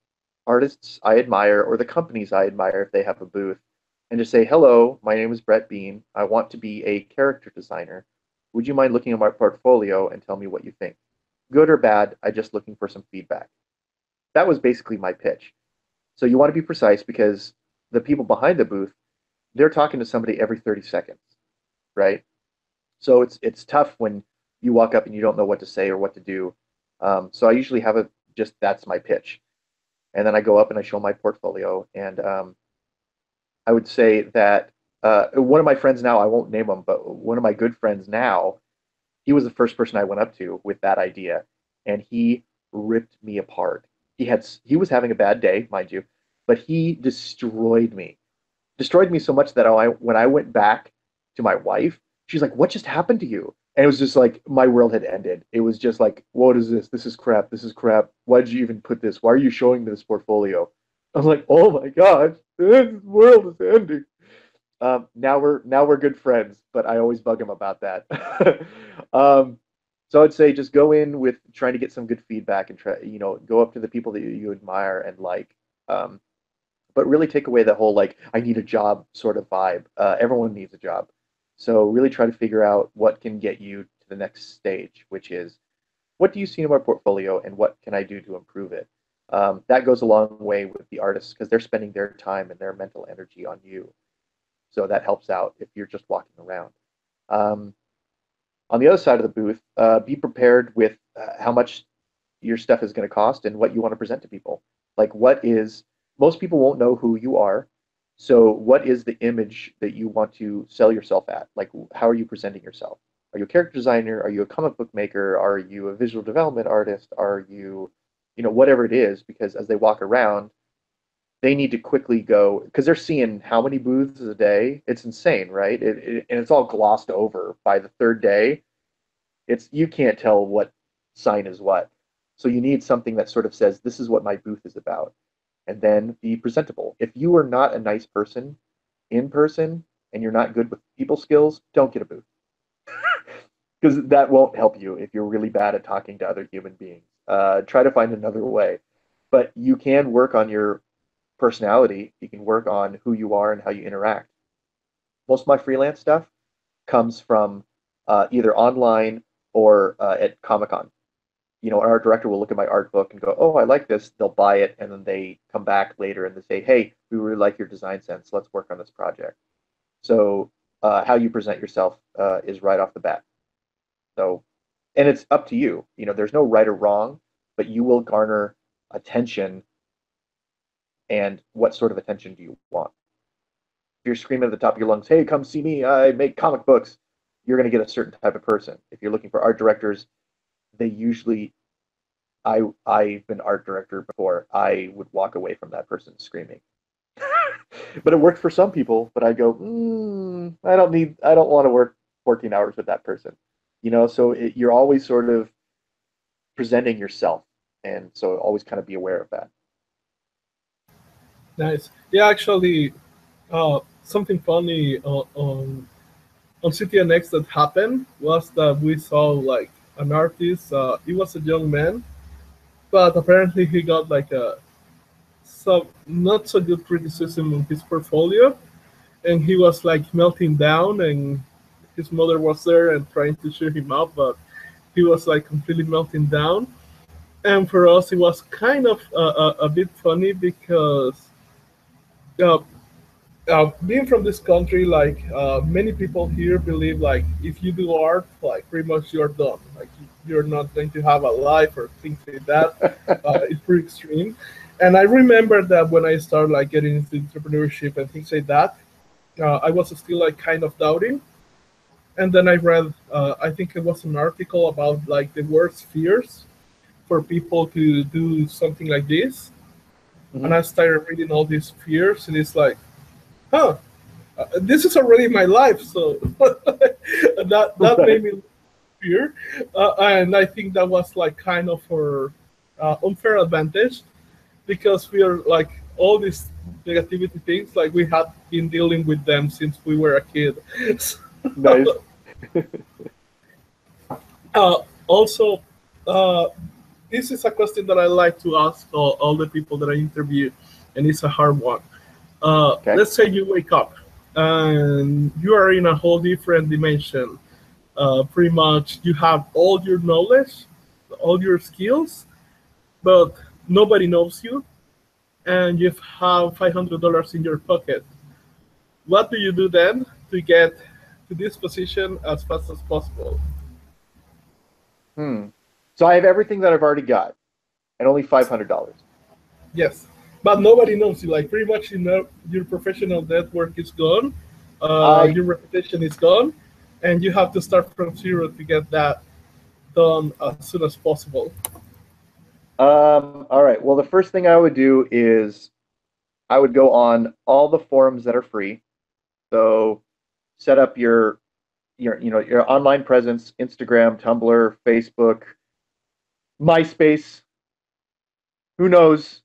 artists I admire or the companies I admire if they have a booth, and just say, hello, my name is Brett Bean. I want to be a character designer. Would you mind looking at my portfolio and tell me what you think? Good or bad, I'm just looking for some feedback. That was basically my pitch. So you want to be precise because the people behind the booth, they're talking to somebody every 30 seconds, right? So it's tough when you walk up and you don't know what to say or what to do. So I usually have a just that's my pitch, and then I go up and I show my portfolio, and I would say that one of my friends now, I won't name him, but one of my good friends now, he was the first person I went up to with that idea, and he ripped me apart. He was having a bad day, mind you, but he destroyed me so much that when I went back to my wife, she's like, "What just happened to you?" And it was just like my world had ended. It was just like, "What is this? This is crap. This is crap. Why did you even put this? Why are you showing me this portfolio?" I was like, "Oh my god, this world is ending." Now we're good friends, but I always bug him about that. um, so I'd say just go in with trying to get some good feedback and try, go up to the people that you admire and like. Um, but really take away that whole like I need a job sort of vibe. Everyone needs a job, so really try to figure out what can get you to the next stage, which is what do you see in my portfolio and what can I do to improve it. That goes a long way with the artists because they're spending their time and their mental energy on you, so that helps out if you're just walking around. Um, on the other side of the booth, be prepared with how much your stuff is going to cost and what you want to present to people. Like, most people won't know who you are. So, what is the image that you want to sell yourself at? Like, how are you presenting yourself? Are you a character designer? Are you a comic book maker? Are you a visual development artist? Are you, whatever it is? Because as they walk around, they need to quickly go because they're seeing how many booths a day. It's insane, right? And it's all glossed over by the third day. It's you can't tell what sign is what. So you need something that sort of says this is what my booth is about, and then be presentable. If you are not a nice person in person and you're not good with people skills, don't get a booth because that won't help you if you're really bad at talking to other human beings. Try to find another way, but you can work on your personality. You can work on who you are and how you interact. Most of my freelance stuff comes from either online or at Comic Con. You know, an art director will look at my art book and go, "Oh, I like this." They'll buy it, and then they come back later and they say, "Hey, we really like your design sense. Let's work on this project." So, how you present yourself is right off the bat. So, and it's up to you. You know, there's no right or wrong, but you will garner attention. And what sort of attention do you want? If you're screaming at the top of your lungs, "Hey, come see me! I make comic books," you're going to get a certain type of person. If you're looking for art directors, they usually I've been art director before. I would walk away from that person screaming. But it worked for some people. But I go, I don't want to work 14 hours with that person. You know, so you're always sort of presenting yourself, and so always kind of be aware of that. Nice. Yeah, actually, something funny on CTNX that happened was that we saw like an artist. He was a young man, but apparently he got like a some not so good criticism on his portfolio, and he was like melting down, and his mother was there and trying to cheer him up, but he was like completely melting down. And for us, it was kind of a bit funny because uh, being from this country, like many people here believe, like if you do art, like pretty much you're done. Like you're not going to have a life or things like that. It's pretty extreme. And I remember that when I started like getting into entrepreneurship and things like that, I was still like kind of doubting. And then I read, I think it was an article about like the worst fears for people to do something like this. And Mm-hmm. I started reading all these fears, and it's like, huh, this is already my life. So that Right. made me fear, and I think that was like kind of for unfair advantage because we are like all these negativity things, like we had been dealing with them since we were a kid. Nice. Also, uh, this is a question that I like to ask all the people that I interview, and it's a hard one. Okay. Let's say you wake up and you are in a whole different dimension. Pretty much, you have all your knowledge, all your skills, but nobody knows you, and you have $500 in your pocket. What do you do then to get to this position as fast as possible? Hmm. So I have everything that I've already got, and only $500. Yes, but nobody knows you. Like pretty much, you know, your professional network is gone, I your reputation is gone, and you have to start from zero to get that done as soon as possible. all right. Well, the first thing I would do is I would go on all the forums that are free. So set up your online presence, Instagram, Tumblr, Facebook, MySpace. Who knows?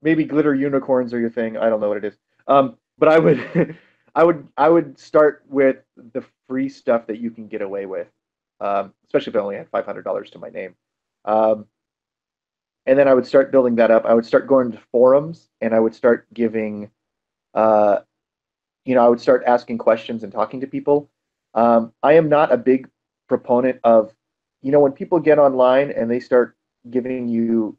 Maybe glitter unicorns are your thing. I don't know what it is. But I would I would start with the free stuff that you can get away with. Especially if I only had $500 to my name. Um, and then I would start building that up. I would start going to forums and I would start giving uh, I would start asking questions and talking to people. I am not a big proponent of, when people get online and they start giving you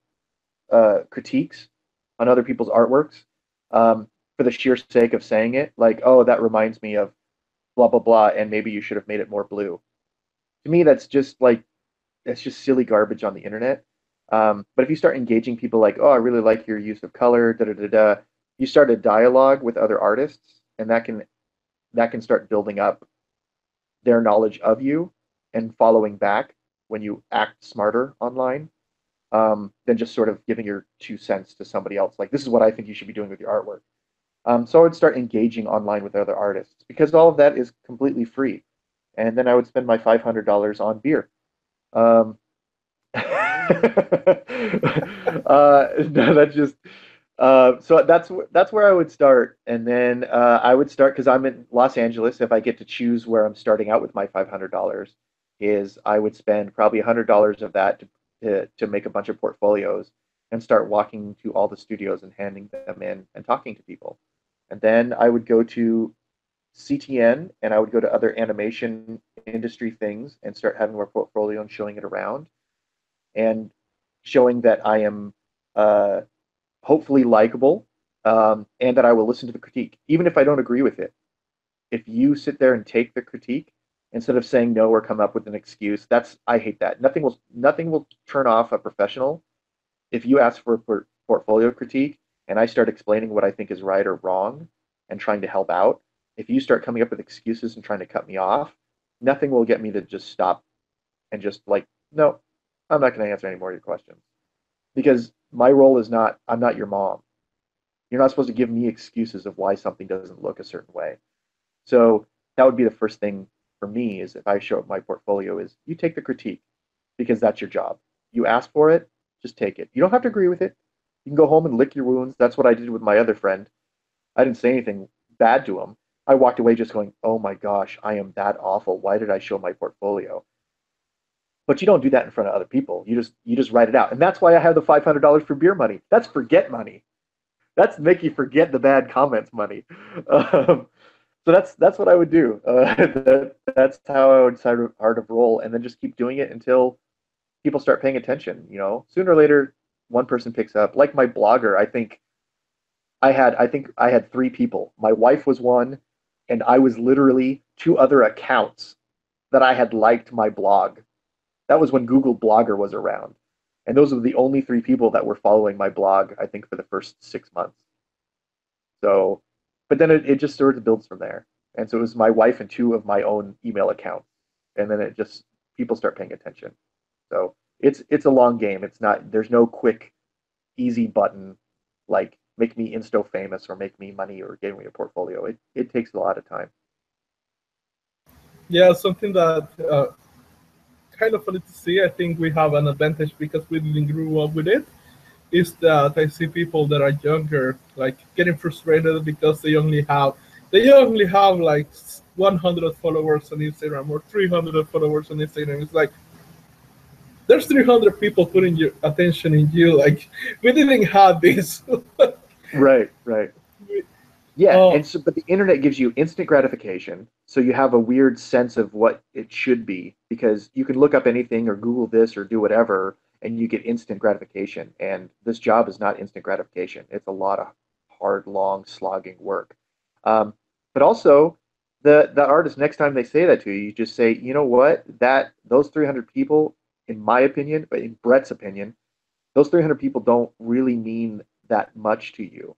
critiques on other people's artworks for the sheer sake of saying it, like, oh, that reminds me of blah blah blah, and maybe you should have made it more blue. To me, that's just silly garbage on the internet. But if you start engaging people like, oh, I really like your use of color, da da da da, you start a dialogue with other artists, and that can start building up their knowledge of you and following back when you act smarter online. than just sort of giving your 2 cents to somebody else. Like, this is what I think you should be doing with your artwork. So I would start engaging online with other artists because all of that is completely free. And then I would spend my $500 on beer. Um, no, that's just so that's where I would start, and then I would start because I'm in Los Angeles. If I get to choose where I'm starting out with my $500, is I would spend probably $100 of that to make a bunch of portfolios and start walking to all the studios and handing them in and talking to people, and then I would go to CTN and I would go to other animation industry things and start having my portfolio and showing it around and showing that I am uh, hopefully likable, and that I will listen to the critique, even if I don't agree with it. If you sit there and take the critique instead of saying no or come up with an excuse, I hate that. Nothing will turn off a professional if you ask for a portfolio critique and I start explaining what I think is right or wrong and trying to help out. If you start coming up with excuses and trying to cut me off, nothing will get me to just stop and just like, no, I'm not going to answer any more of your questions because my role is not, I'm not your mom. You're not supposed to give me excuses of why something doesn't look a certain way. So that would be the first thing for me is if I show up my portfolio is you take the critique because that's your job. You ask for it, just take it. You don't have to agree with it. You can go home and lick your wounds. That's what I did with my other friend. I didn't say anything bad to him. I walked away just going, oh my gosh, I am that awful. Why did I show my portfolio? But you don't do that in front of other people. You just write it out. And that's why I have the $500 for beer money. That's forget money. That's make you forget the bad comments money. So that's what I would do. That's how I would decide how to roll, and then just keep doing it until people start paying attention. Sooner or later, one person picks up. Like my blogger, I think I had 3 people. My wife was one, and I was literally 2 other accounts that I had liked my blog. That was when Google Blogger was around. And those were the only 3 people that were following my blog, I think, for the first 6 months. So, but then it just sort of builds from there. And so it was my wife and 2 of my own email accounts. And then it just, people start paying attention. So it's a long game. There's no quick, easy button like make me insto famous or make me money or give me a portfolio. It takes a lot of time. Yeah, something that kind of funny to see. I think we have an advantage because we didn't grow up with it. Is that I see people that are younger, like getting frustrated because they only have like 100 followers on Instagram or 300 followers on Instagram. It's like there's 300 people putting your attention in you. Like we didn't have this. Right, right. Yeah, Oh, and so but the internet gives you instant gratification, so you have a weird sense of what it should be because you can look up anything or Google this or do whatever, and you get instant gratification. And this job is not instant gratification; it's a lot of hard, long, slogging work. But also, the artist next time they say that to you, you just say, you know what, that those 300 people, in my opinion, but in Brett's opinion, those 300 people don't really mean that much to you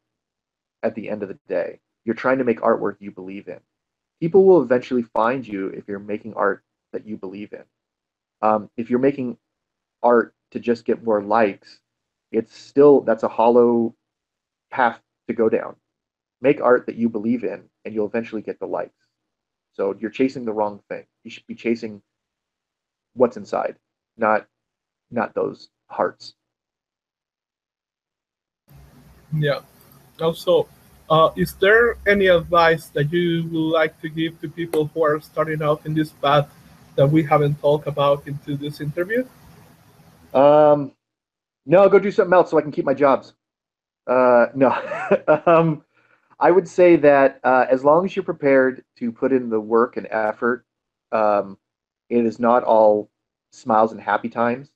at the end of the day. You're trying to make artwork you believe in. People will eventually find you if you're making art that you believe in. If you're making art to just get more likes, that's a hollow path to go down. Make art that you believe in, and you'll eventually get the likes. So you're chasing the wrong thing. You should be chasing what's inside, not those hearts. yeah. Also, is there any advice that you would like to give to people who are starting out in this path that we haven't talked about into this interview? Um, no, go do something else so I can keep my jobs. No. I would say that as long as you're prepared to put in the work and effort, um, it is not all smiles and happy times.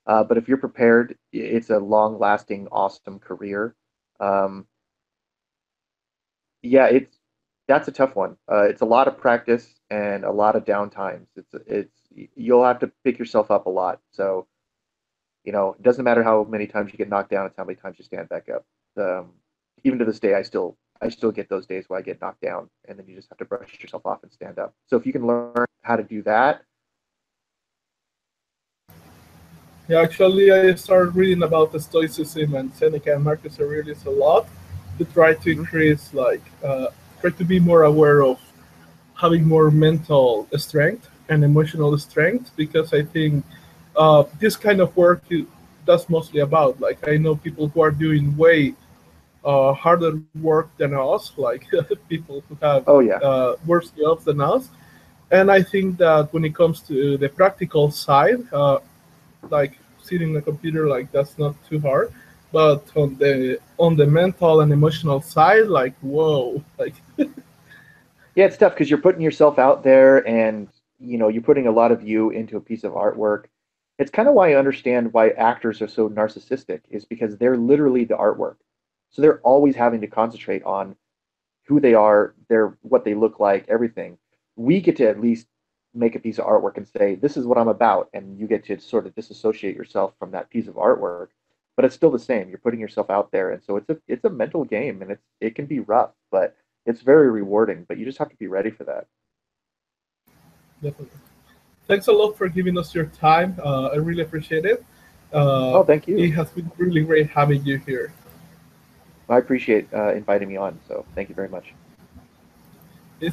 But if you're prepared, it's a long-lasting, awesome career. Um, yeah, that's a tough one. It's a lot of practice and a lot of downtimes. You'll have to pick yourself up a lot. So it doesn't matter how many times you get knocked down; it's how many times you stand back up. Um, Even to this day, I still get those days where I get knocked down, and then you just have to brush yourself off and stand up. So if you can learn how to do that, Yeah, actually, I started reading about the Stoicism and Seneca and Marcus Aurelius a lot to try to Hmm. increase, like, try to be more aware of having more mental strength and emotional strength, because I think this kind of work that's mostly about. Like, I know people who are doing way harder work than us, like people who have Oh yeah. worse jobs than us. And I think that when it comes to the practical side, like sitting in a computer, like that's not too hard. But on the mental and emotional side, like whoa, like Yeah, it's tough because you're putting yourself out there, and you're putting a lot of you into a piece of artwork. It's kind of why I understand why actors are so narcissistic, is because they're literally the artwork. So they're always having to concentrate on who they are, their what they look like, everything. We get to at least make a piece of artwork and say, this is what I'm about, and you get to sort of disassociate yourself from that piece of artwork. But it's still the same. You're putting yourself out there, and so it's a mental game, and it can be rough, but it's very rewarding. But you just have to be ready for that. definitely. Thanks a lot for giving us your time. I really appreciate it. Oh, thank It you. has been really great having you here. I appreciate inviting me on. So thank you very much.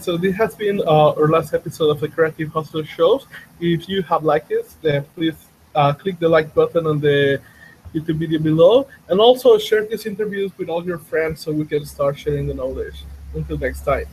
So this has been our last episode of the Creative Hustler Shows. If you have liked it, then please click the like button on the YouTube video below, and also share these interviews with all your friends so we can start sharing the knowledge. Until next time.